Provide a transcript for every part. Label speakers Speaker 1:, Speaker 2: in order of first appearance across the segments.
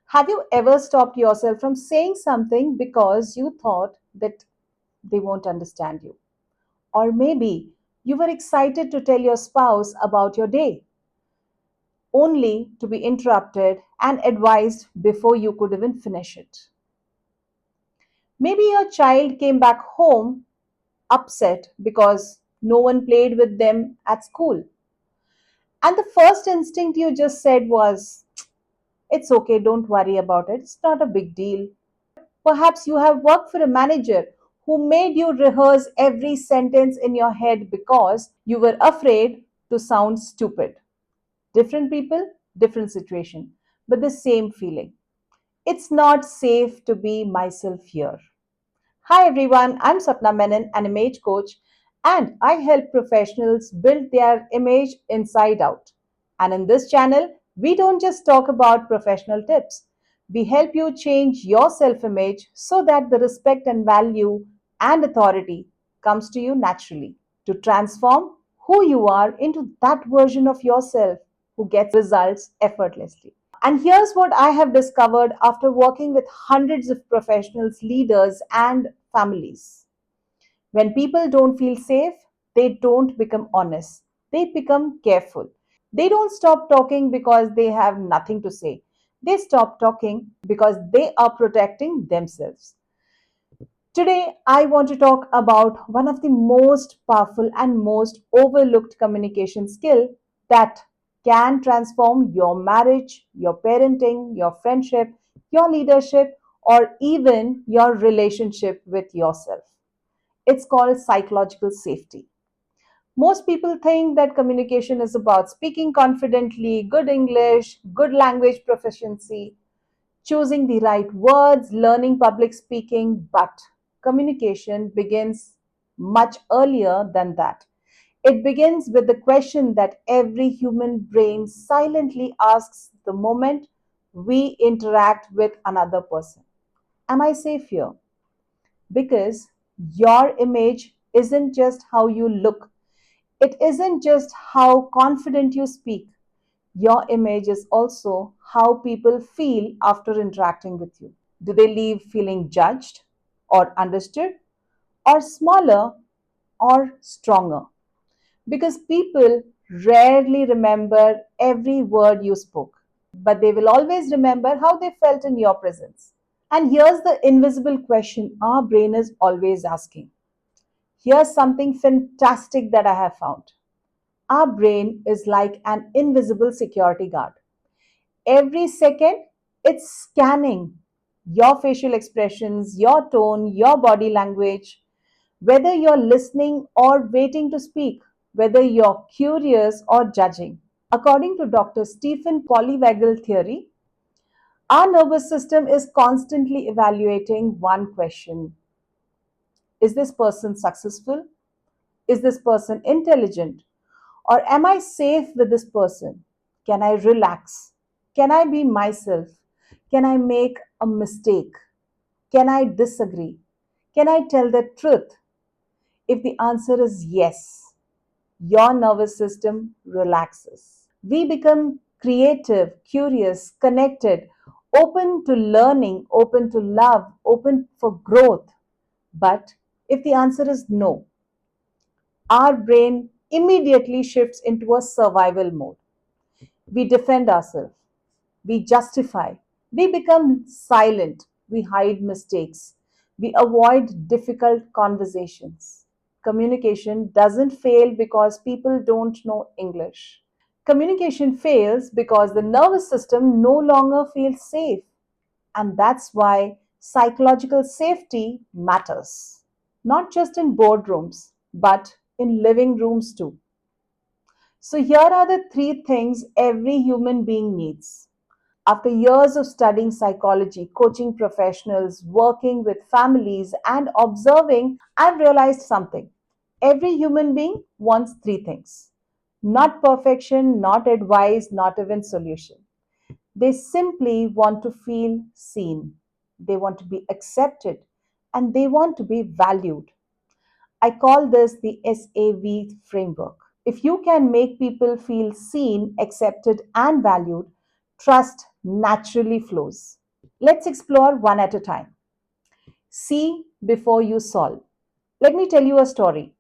Speaker 1: Have you ever stopped yourself from saying something because you thought that they won't understand you? Or maybe you were excited to tell your spouse about your day, only to be interrupted and advised before you could even finish it. Maybe your child came back home upset because no one played with them at school. And the first instinct you just said was, "It's okay, don't worry about it, it's not a big deal." Or perhaps you have worked for a manager who made you rehearse every sentence in your head because you were afraid to sound stupid. Different people, different situation, but the same feeling. It's not safe to be myself here. Hi everyone, I'm Sapna Menon, an image coach, and I help professionals build their image inside out. And in this channel, we don't just talk about professional tips. We help you change your self image so that the respect and value and authority comes to you naturally to transform who you are into that version of yourself who gets results effortlessly. And here's what I have discovered after working with hundreds of professionals, leaders, and families. When people don't feel safe, they don't become honest, they become careful. They don't stop talking because they have nothing to say. They stop talking because they are protecting themselves. Today, I want to talk about one of the most powerful and most overlooked communication skill that can transform your marriage, your parenting, your friendship, your leadership, or even your relationship with yourself. It's called psychological safety. Most people think that communication is about speaking confidently, good English, good language proficiency, choosing the right words, learning public speaking, but communication begins much earlier than that. It begins with the question that every human brain silently asks the moment we interact with another person. Am I safe here? Because your image isn't just how you look, it isn't just how confident you speak. Your image is also how people feel after interacting with you. Do they leave feeling judged or understood or smaller or stronger? Because people rarely remember every word you spoke, but they will always remember how they felt in your presence. And here's the invisible question our brain is always asking. Here's something fantastic that I have found. Our brain is like an invisible security guard. Every second, it's scanning your facial expressions, your tone, your body language, whether you're listening or waiting to speak, whether you're curious or judging. According to Dr. Stephen Polyvagal Theory, our nervous system is constantly evaluating one question. Is this person successful? Is this person intelligent? Or am I safe with this person? Can I relax? Can I be myself? Can I make a mistake? Can I disagree? Can I tell the truth? If the answer is yes, your nervous system relaxes. We become creative, curious, connected, open to learning, open to love, open for growth. But if the answer is no, our brain immediately shifts into a survival mode. We defend ourselves, we justify, we become silent, we hide mistakes, we avoid difficult conversations. Communication doesn't fail because people don't know English. Communication fails because the nervous system no longer feels safe. And that's why psychological safety matters. Not just in boardrooms, but in living rooms too. So, here are the three things every human being needs. After years of studying psychology, coaching professionals, working with families, and observing, I've realized something. Every human being wants three things: not perfection, not advice, not even solution. They simply want to feel seen, they want to be accepted, and they want to be valued. I call this the SAV framework. If you can make people feel seen, accepted, and valued, trust naturally flows. Let's explore one at a time. See before you solve. Let me tell you a story.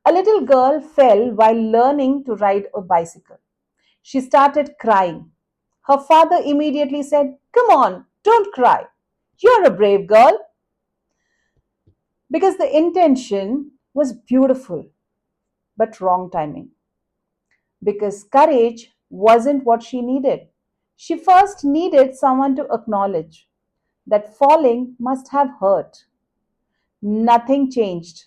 Speaker 1: A little girl fell while learning to ride a bicycle. She started crying. Her father immediately said, "Come on, don't cry. You're a brave girl." Because the intention was beautiful, but wrong timing. Because courage wasn't what she needed. She first needed someone to acknowledge that falling must have hurt. Nothing changed.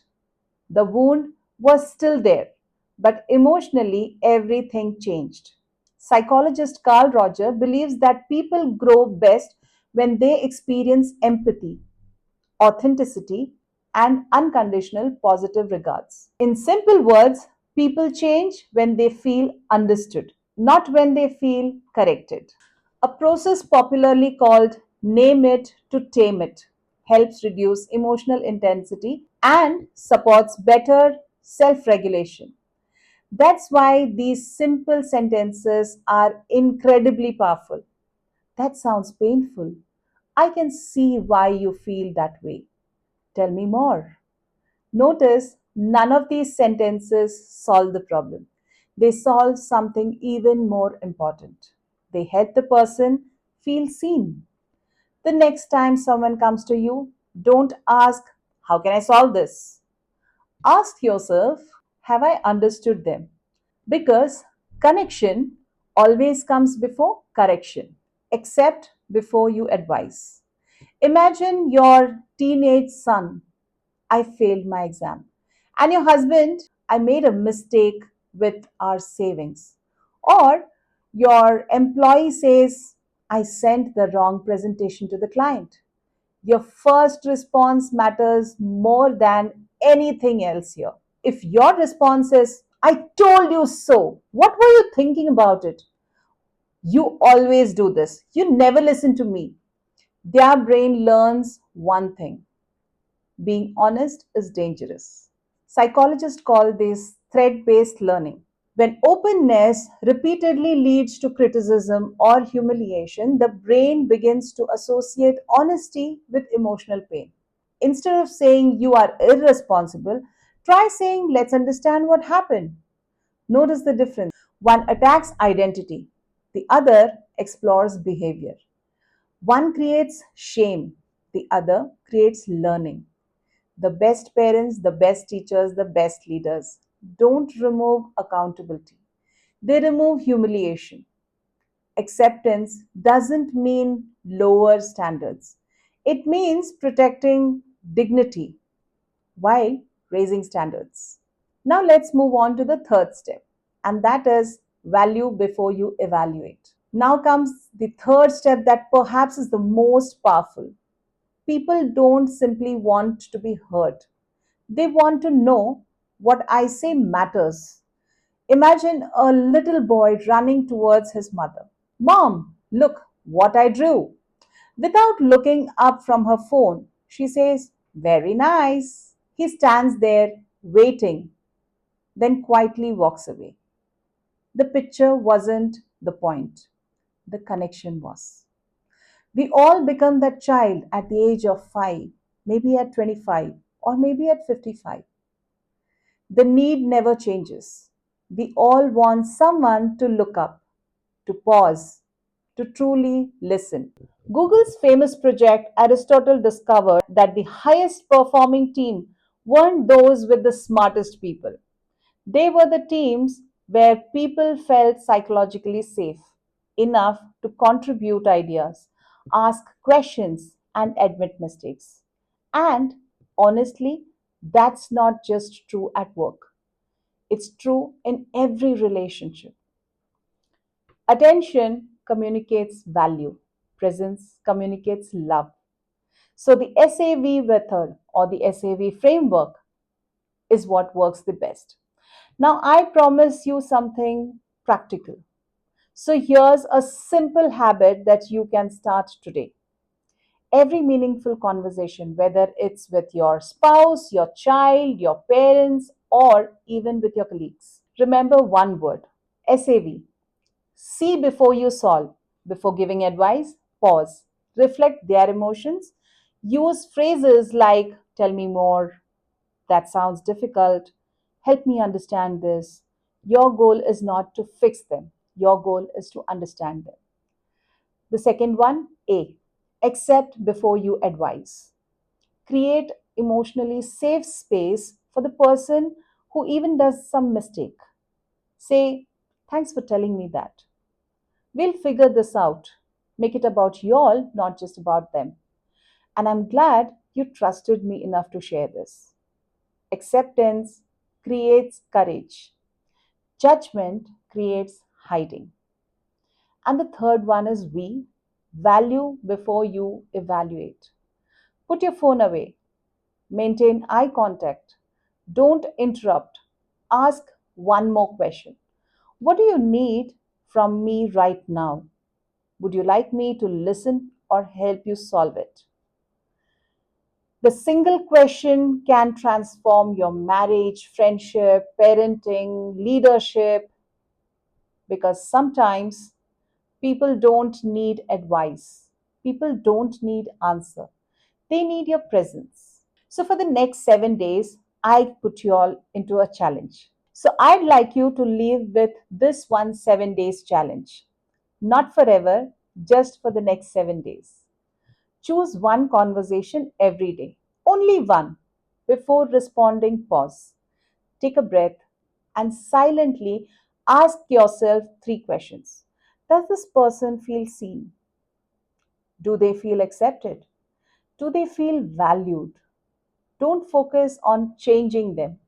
Speaker 1: The wound was still there, but emotionally everything changed. Psychologist Carl Roger believes that people grow best when they experience empathy, authenticity, and unconditional positive regards. In simple words, people change when they feel understood, not when they feel corrected. A process popularly called name it to tame it helps reduce emotional intensity and supports better self regulation. That's why these simple sentences are incredibly powerful. That sounds painful. I can see why you feel that way. Tell me more. Notice none of these sentences solve the problem. They solve something even more important. They help the person feel seen. The next time someone comes to you, don't ask, "How can I solve this?" Ask yourself, "Have I understood them?" Because connection always comes before correction, except before you advise. Imagine your teenage son, "I failed my exam." And your husband, "I made a mistake with our savings." Or your employee says, "I sent the wrong presentation to the client." Your first response matters more than anything else here. If your response is, "I told you so, what were you thinking about it? You always do this. You never listen to me." Their brain learns one thing: being honest is dangerous. Psychologists call this threat based learning. When openness repeatedly leads to criticism or humiliation, the brain begins to associate honesty with emotional pain. Instead of saying "you are irresponsible," try saying "let's understand what happened." Notice the difference. One attacks identity, the other explores behavior. One creates shame, the other creates learning. The best parents, the best teachers, the best leaders don't remove accountability, they remove humiliation. Acceptance doesn't mean lower standards, it means protecting dignity while raising standards. Now, let's move on to the third step, and that is value before you evaluate. Now comes the third step that perhaps is the most powerful. People don't simply want to be heard, they want to know what I say matters. Imagine a little boy running towards his mother. "Mom, look what I drew." Without looking up from her phone, she says, "Very nice." He stands there waiting, then quietly walks away. The picture wasn't the point, the connection was. We all become that child at the age of 5, maybe at 25, or maybe at 55. The need never changes. We all want someone to look up, to pause, to truly listen. Google's famous project, Aristotle discovered that the highest performing team weren't those with the smartest people. They were the teams where people felt psychologically safe enough to contribute ideas, ask questions, and admit mistakes. And honestly, that's not just true at work, it's true in every relationship. Attention communicates value, presence communicates love. So, the SAV method or the SAV framework is what works the best. Now, I promise you something practical. So, here's a simple habit that you can start today. Every meaningful conversation, whether it's with your spouse, your child, your parents, or even with your colleagues, remember one word: SAV. See before you solve. Before giving advice, pause, reflect their emotions, use phrases like, tell me more, that sounds difficult, help me understand this. Your goal is not to fix them, your goal is to understand them. The second one, A, accept before you advise. Create emotionally safe space for the person who even does some mistake. Say, thanks for telling me that. We'll figure this out. Make it about y'all, not just about them. And I'm glad you trusted me enough to share this. Acceptance creates courage, judgment creates hiding. And the third one is V, value before you evaluate. Put your phone away, maintain eye contact, don't interrupt, ask one more question. What do you need from me right now? Would you like me to listen or help you solve it? The single question can transform your marriage, friendship, parenting, leadership, because sometimes people don't need advice. People don't need answer. They need your presence. So for the next 7 days, I put you all into a challenge. So I'd like you to live with this one 7 days challenge. Not forever, just for the next 7 days. Choose one conversation every day, only one. Before responding, pause, take a breath, and silently ask yourself three questions. Does this person feel seen? Do they feel accepted? Do they feel valued? Don't focus on changing them.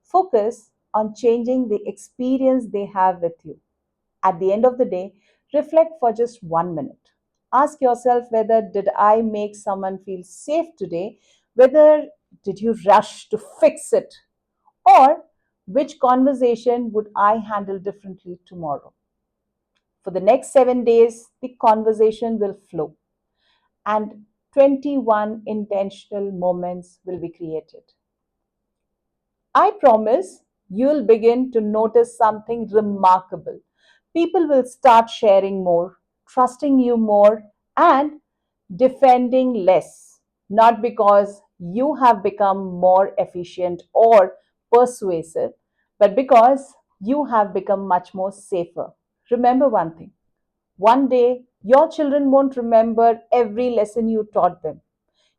Speaker 1: Focus on changing the experience they have with you. At the end of the day, reflect for just 1 minute. Ask yourself whether did I make someone feel safe today? Whether did you rush to fix it? Or which conversation would I handle differently tomorrow? For the next 7 days, the conversation will flow and 21 intentional moments will be created. I promise you'll begin to notice something remarkable. People will start sharing more, trusting you more, and defending less. Not because you have become more efficient or persuasive, but because you have become much more safer. Remember one thing, one day your children won't remember every lesson you taught them.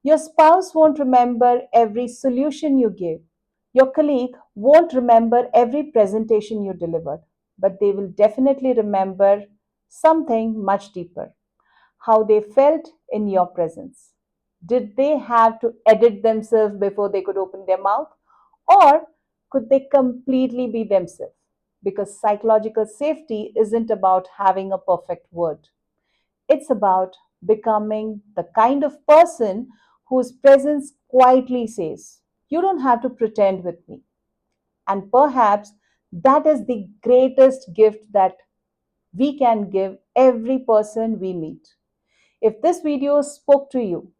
Speaker 1: Your spouse won't remember every solution you gave. Your colleague won't remember every presentation you delivered, but they will definitely remember something much deeper, how they felt in your presence. Did they have to edit themselves before they could open their mouth? Or could they completely be themselves? Because psychological safety isn't about having a perfect word. It's about becoming the kind of person whose presence quietly says, you don't have to pretend with me. And perhaps that is the greatest gift that we can give every person we meet. If this video spoke to you,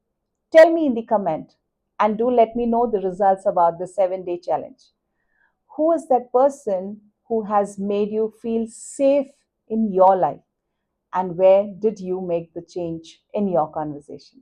Speaker 1: tell me in the comment and do let me know the results about the 7 day challenge. Who is that person who has made you feel safe in your life? And where did you make the change in your conversation?